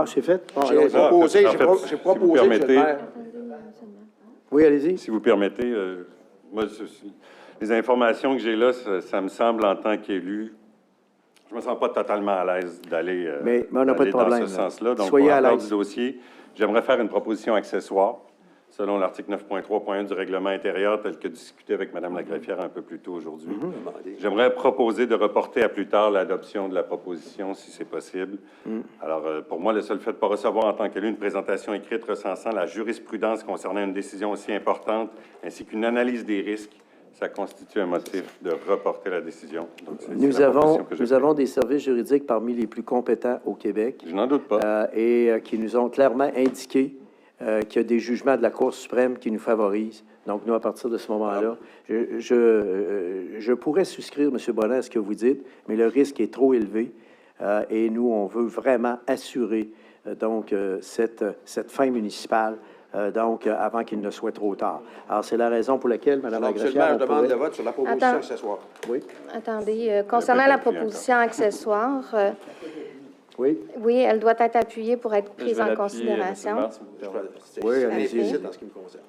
c'est fait? J'ai proposé, si vous permettez, oui, allez-y. Si vous permettez, moi, les informations que j'ai là, ça me semble, en tant qu'élu, je ne me sens pas totalement à l'aise d'aller mais on n'a pas de problème, dans ce sens-là. Donc, soyez pour à l'entente l'aise du dossier, j'aimerais faire une proposition accessoire. selon l'article 9.3.1 du règlement intérieur tel que discuté avec Mme la greffière un peu plus tôt aujourd'hui. J'aimerais proposer de reporter à plus tard l'adoption de la proposition, si c'est possible. Alors, pour moi, le seul fait de ne pas recevoir en tant qu'élu une présentation écrite recensant la jurisprudence concernant une décision aussi importante, ainsi qu'une analyse des risques, ça constitue un motif de reporter la décision. Donc, nous avons des services juridiques parmi les plus compétents au Québec. Je n'en doute pas. Qui nous ont clairement indiqué qu'il y a des jugements de la Cour suprême qui nous favorisent. Donc, nous, à partir de ce moment-là, je pourrais souscrire, M. Bonnet, à ce que vous dites, mais le risque est trop élevé. Et nous, on veut vraiment assurer cette fin municipale avant qu'il ne soit trop tard. Alors, c'est la raison pour laquelle, Mme la greffière... je demande le vote sur la proposition accessoire. Oui. Attendez, concernant la proposition accessoire, oui, elle doit être appuyée pour être prise en considération. Oui, allez-y. En ce qui me concerne.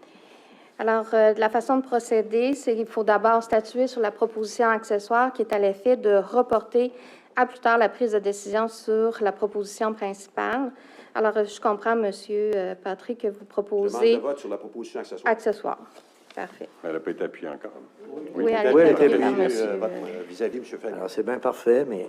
Alors, la façon de procéder, c'est qu'il faut d'abord statuer sur la proposition accessoire qui est à l'effet de reporter à plus tard la prise de décision sur la proposition principale. Alors, je comprends, M. Patrick, que vous proposez... Je demande le vote sur la proposition accessoire. Accessoire. Parfait. Elle n'a pas été appuyée encore. Oui, elle a été appuyée par M. Vis-à-vis, M. Fagin. Alors, c'est bien parfait, mais...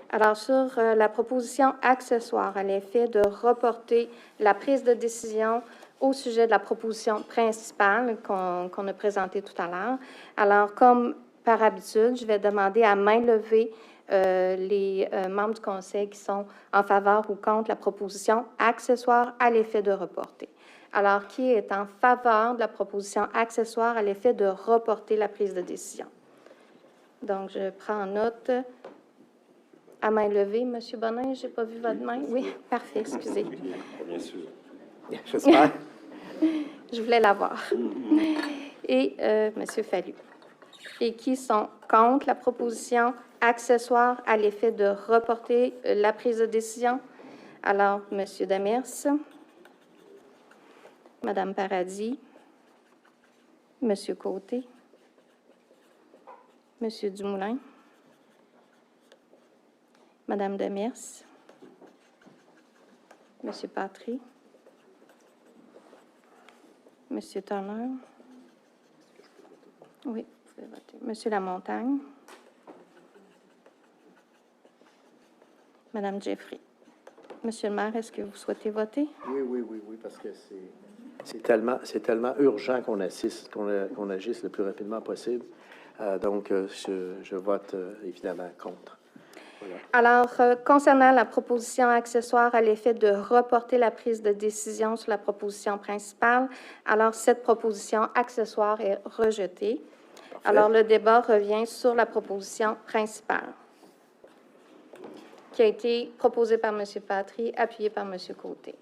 Alors, sur la proposition accessoire à l'effet de reporter la prise de décision au sujet de la proposition principale qu'on a présentée tout à l'heure. Alors, comme par habitude, je vais demander à main levée les membres du Conseil qui sont en faveur ou contre la proposition accessoire à l'effet de reporter. Alors, qui est en faveur de la proposition accessoire à l'effet de reporter la prise de décision? Donc, je prends en note... À main levée, M. Bonin, je n'ai pas vu votre main. Oui, parfait, excusez. Bien sûr. J'espère. Je voulais l'avoir. Et M. Fallu. Et qui sont contre la proposition accessoire à l'effet de reporter la prise de décision? Alors, M. Demers, Mme Paradis, M. Côté, M. Dumoulin, Madame Demers, Monsieur Patry, Monsieur Turner, oui, vous pouvez voter, Monsieur Lamontagne, Madame Jeffrey. Monsieur le maire, est-ce que vous souhaitez voter? Oui, parce que c'est tellement urgent qu'on agisse le plus rapidement possible. Donc, je vote évidemment contre. Alors, concernant la proposition accessoire à l'effet de reporter la prise de décision sur la proposition principale, alors cette proposition accessoire est rejetée. Parfait. Alors, le débat revient sur la proposition principale qui a été proposée par M. Patry, appuyée par M. Côté.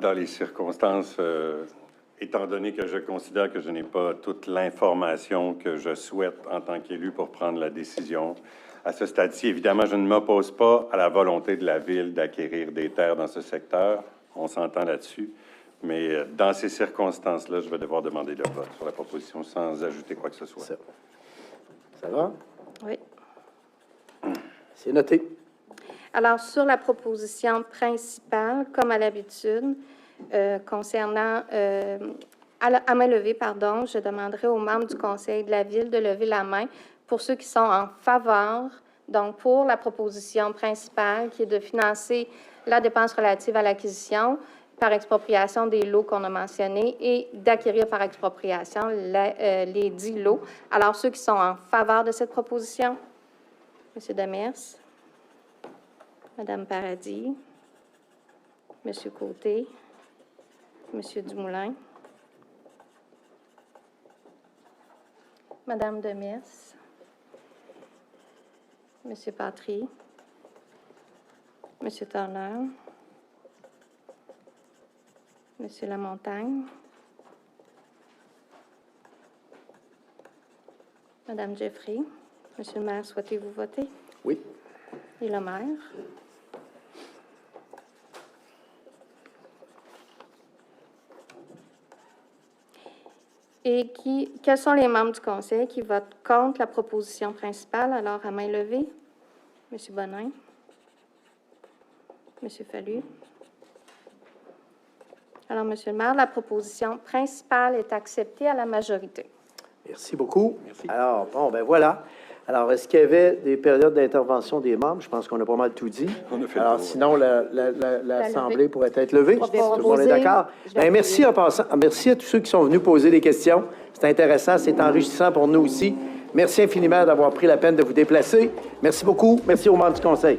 Dans les circonstances, étant donné que je considère que je n'ai pas toute l'information que je souhaite en tant qu'élu pour prendre la décision, à ce stade-ci, évidemment, je ne m'oppose pas à la volonté de la Ville d'acquérir des terres dans ce secteur. On s'entend là-dessus. Mais dans ces circonstances-là, je vais devoir demander le vote sur la proposition sans ajouter quoi que ce soit. Ça va? Oui. C'est noté. Alors, sur la proposition principale, comme à l'habitude, concernant... à main levée, pardon, je demanderai aux membres du Conseil de la Ville de lever la main pour ceux qui sont en faveur, donc pour la proposition principale qui est de financer la dépense relative à l'acquisition par expropriation des lots qu'on a mentionnés et d'acquérir par expropriation les 10 lots. Alors, ceux qui sont en faveur de cette proposition, M. Demers, Mme Paradis, M. Côté, M. Dumoulin, Mme Demers, M. Patry, M. Turner, M. Lamontagne, Mme Jeffrey. Monsieur le maire, souhaitez-vous voter? Oui. Et le maire? Et quels sont les membres du conseil qui votent contre la proposition principale? Alors, à main levée. M. Bonin. M. Fallu. Alors, M. le maire, la proposition principale est acceptée à la majorité. Merci beaucoup. Merci. Alors, bon, ben voilà. Alors, est-ce qu'il y avait des périodes d'intervention des membres? Je pense qu'on a pas mal tout dit. Alors, sinon, l'Assemblée pourrait être levée. Tout le monde est d'accord? Bien, merci en passant. Merci à tous ceux qui sont venus poser des questions. C'est intéressant, c'est enrichissant pour nous aussi. Merci infiniment d'avoir pris la peine de vous déplacer. Merci beaucoup. Merci aux membres du Conseil.